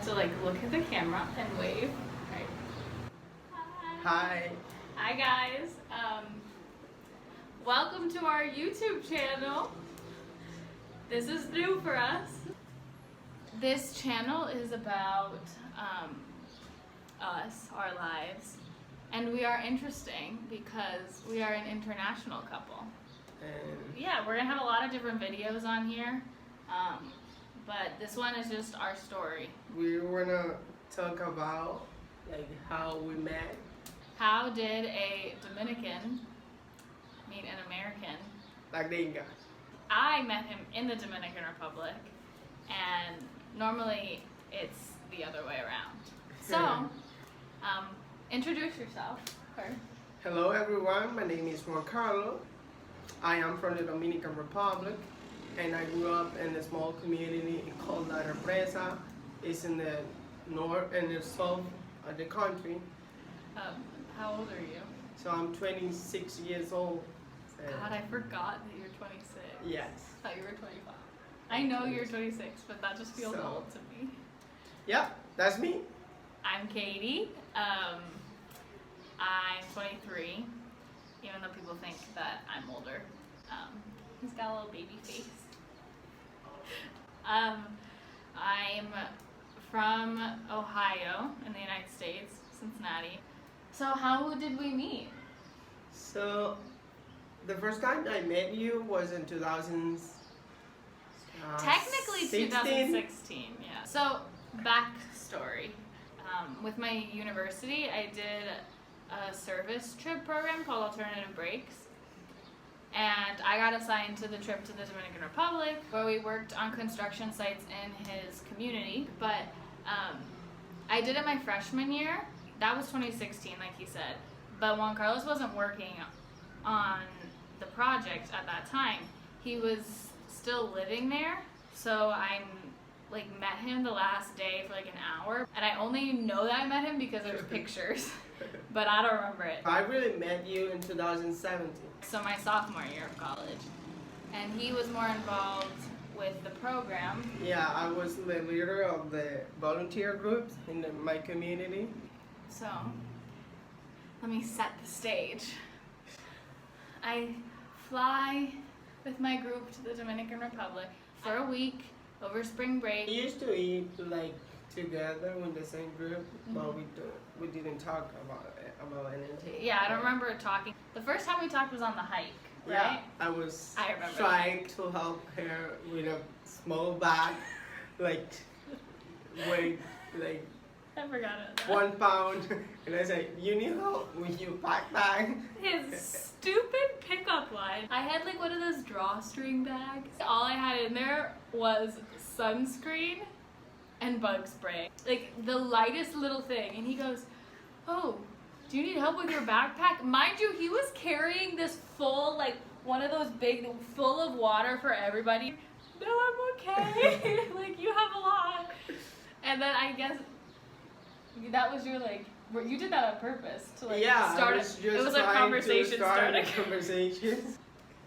to like look at the camera and wave. Right. Hi. Hi guys. Welcome to our YouTube channel. This is new for us. This channel is about us, our lives, and we are interesting because we are an international couple. And Yeah, we're gonna have a lot of different videos on here, but this one is just our story. we wanna talk about like how we met. How did a Dominican meet an American? Like they got. I met him in the Dominican Republic, and normally it's the other way around. So, introduce yourself first. Hello everyone, my name is Juan. I am from the Dominican Republic, and I grew up in a small community called La Represa. It's in the north and the south of the country. How old are you? So I'm 26 years old. God, I forgot that you're 26. Yes. I thought you were 25. I know you're 26, but that just feels So- old to me. Yep, that's me. I'm Katie. I'm 23, even though people think that I'm older. He's got a little baby face. I'm from Ohio in the United States, Cincinnati. So how did we meet? So the first time I met you was in 2000. Technically 16? 2016, yeah. So, backstory. With my university, I did a service trip program called Alternative Breaks. And I got assigned to the trip to the Dominican Republic, where we worked on construction sites in his community. But I did it my freshman year. That was 2016, like he said. But Juan Carlos wasn't working on the project at that time. He was still living there, so I met him the last day for like an hour, and I only know that I met him because there's pictures, but I don't remember it. I really met you in 2017. So my sophomore year of college, and he was more involved with the program. Yeah, I was the leader of the volunteer groups in my community. So let me set the stage. I fly with my group to the Dominican Republic for a week over spring break. We used to eat like together with the same group, but we didn't talk about anything. Yeah, I don't remember talking. The first time we talked was on the hike, right? Yeah, I was I remember trying to help her with a small bag, like weight like I forgot it. 1 pound, and I said, "You need help with your backpack." His stupid pickup line. I had like one of those drawstring bags. All I had in there was sunscreen and bug spray. Like the lightest little thing. And he goes, "Oh, do you need help with your backpack?" Mind you, he was carrying this full, like one of those big, full of water for everybody. No, I'm okay. Like you have a lot. And then I guess that was your like, you did that on purpose to like start. It was a conversation starter. Conversations.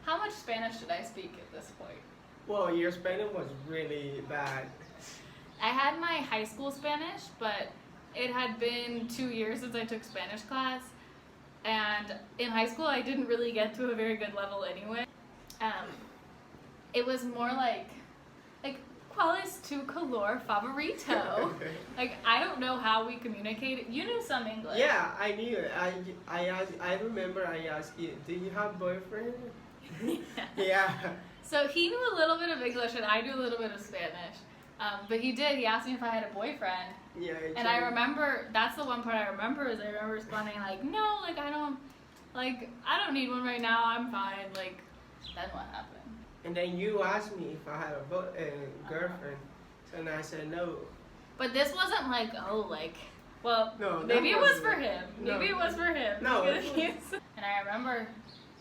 How much Spanish did I speak at this point? Well, your Spanish was really bad. I had my high school Spanish, but it had been 2 years since I took Spanish class, and in high school I didn't really get to a very good level anyway. It was more like ¿Cuál es tu color favorito? Like I don't know how we communicated. You knew some English. Yeah, I knew it. I remember I asked you, "Do you have boyfriend?" Yeah. So he knew a little bit of English and I knew a little bit of Spanish. But he did. He asked me if I had a boyfriend. Yeah. And I remember, that's the one part I remember, is I remember responding like, "No, like I don't need one right now. I'm fine." Like, then what happened? And then you asked me if I had a girlfriend, and I said no. But this wasn't like, well, No, maybe it was for wasn't. him. No. Maybe it was for him. No, it Because he's- And I remember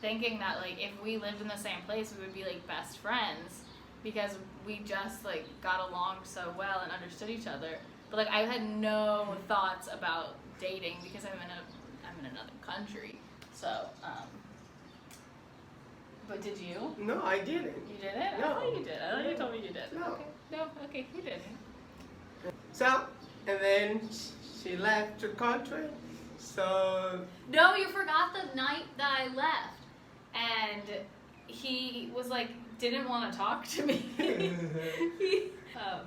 thinking that like if we lived in the same place, we would be like best friends because we just like got along so well and understood each other. But like I had no thoughts about dating because I'm in another country. So, but did you? No, I didn't. You didn't? No. I thought you did. I thought you told me you did. No. Okay. No, okay, you didn't. So, and then she left the country. So No, you forgot the night that I left. And he was like, didn't want to talk to me. yeah,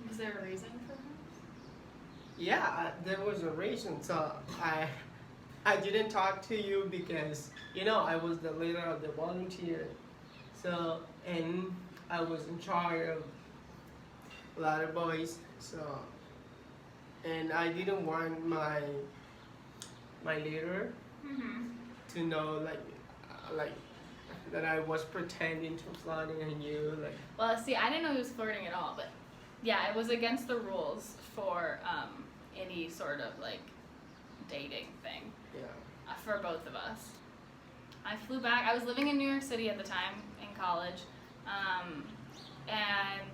Was there a reason for that? yeah, there was a reason. So I didn't talk to you because I was the leader of the volunteer. So and I was in charge of a lot of boys. So and I didn't want my leader Mm-hmm. to know like that I was pretending to flirting on you like. Well, see, I didn't know he was flirting at all, but yeah, it was against the rules for any sort of like dating thing Yeah. for both of us. I flew back. I was living in New York City at the time in college, and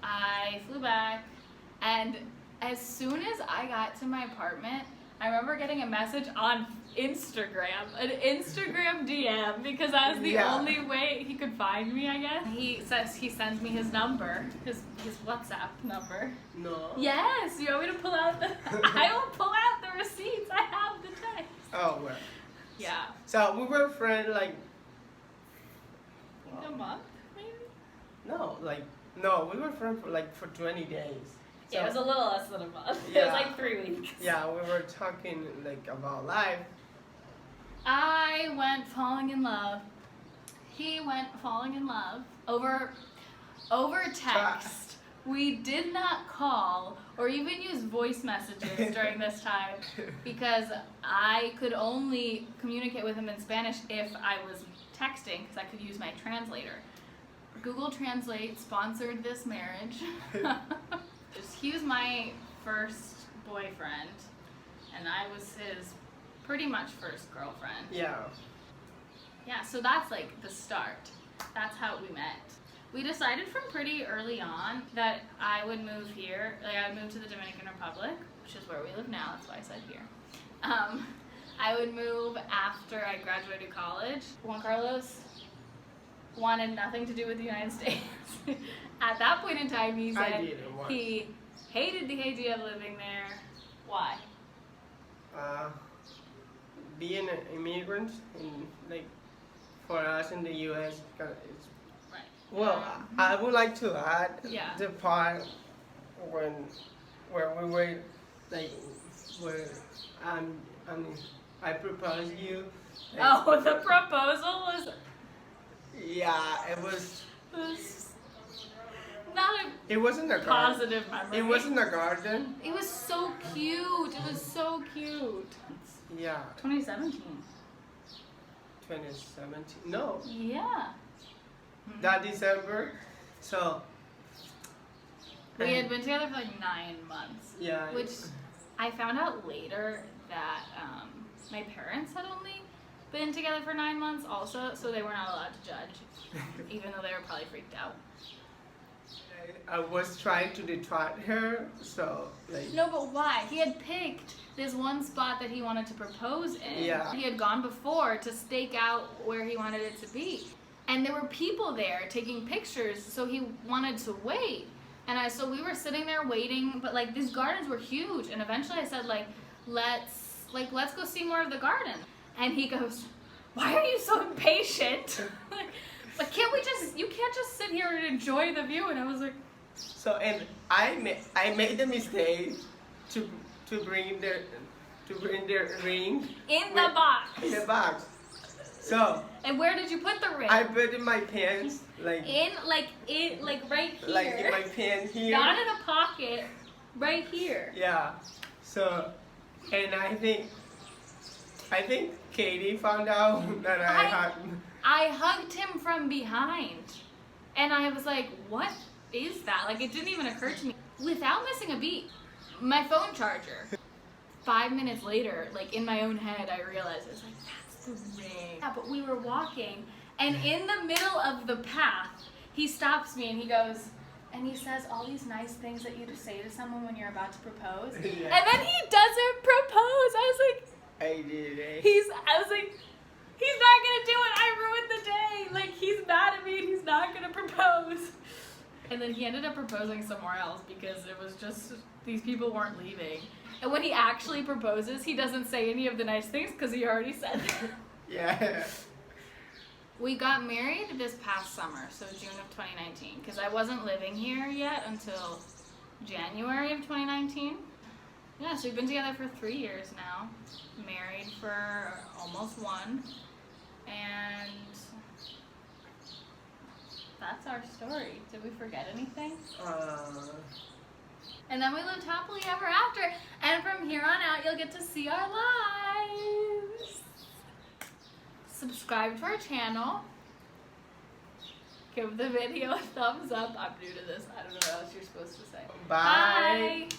I flew back. And as soon as I got to my apartment, I remember getting a message on Instagram, an Instagram DM, because that was the Yeah. only way he could find me, I guess. He says he sends me his number, his WhatsApp number. No. Yes, you want me to pull out the? I will pull out the receipts. I have the text. Oh well. Yeah. So we were friends like. A month, maybe. No, we were friends for 20 days. Yeah, it was a little less than a month. It Yeah. was like 3 weeks. Yeah, we were talking like about life. I went falling in love. He went falling in love over text. We did not call or even use voice messages during this time because I could only communicate with him in Spanish if I was texting because I could use my translator. Google Translate sponsored this marriage. He was my first boyfriend, and I was his pretty much first girlfriend. Yeah. Yeah, so that's like the start. That's how we met. We decided from pretty early on that I would move here. Like I would move to the Dominican Republic, which is where we live now. That's why I said here. I would move after I graduated college. Juan Carlos wanted nothing to do with the United States. At that point in time, he said he hated the idea of living there. Why? Being an immigrant and like for us in the U.S. it's Right. well. I would like to add Yeah. the part where we were like where I proposed you. Like, Oh, the proposal was yeah, it was. not a It wasn't a garden. positive memory. It wasn't a garden. It was so cute. It was so cute. Yeah, 2017. 2017. No, Yeah. that December. So. We had been together for like 9 months. Yeah. Which I found out later that my parents had only been together for 9 months also, so they were not allowed to judge, even though they were probably freaked out. I was trying to detract her, so like. No, but why? He had picked this one spot that he wanted to propose in. Yeah. He had gone before to stake out where he wanted it to be. And there were people there taking pictures, so he wanted to wait. And so we were sitting there waiting, but like these gardens were huge. And eventually I said let's go see more of the garden. And he goes, "Why are you so impatient? Like you can't just sit here and enjoy the view." And I was like, So and I made the mistake to bring their ring in the box. in the box. So And where did you put the ring? I put in my pants like right here. like in my pants here. Not in a pocket, right here. Yeah. So and I think Katie found out that I hugged him from behind. And I was like, what is that? Like, it didn't even occur to me. Without missing a beat, my phone charger. 5 minutes later, like in my own head, I realized, I was like, that's the ring. Yeah, but we were walking, and in the middle of the path, he stops me and he goes, and he says all these nice things that you just say to someone when you're about to propose. Yeah. And then he doesn't propose. I was like, I did. I was like, he's not gonna do it. I ruined the day. Like, he's mad at me and he's not gonna propose. And then he ended up proposing somewhere else because it was just, these people weren't leaving. And when he actually proposes, he doesn't say any of the nice things because he already said that. Yeah. We got married this past summer, so June of 2019, because I wasn't living here yet until January of 2019. Yeah, so we've been together for 3 years now, married for almost 1, and that's our story. Did we forget anything? And then we lived happily ever after, and from here on out, you'll get to see our lives. Subscribe to our channel. Give the video a thumbs up. I'm new to this. I don't know what else you're supposed to say. Bye. Bye.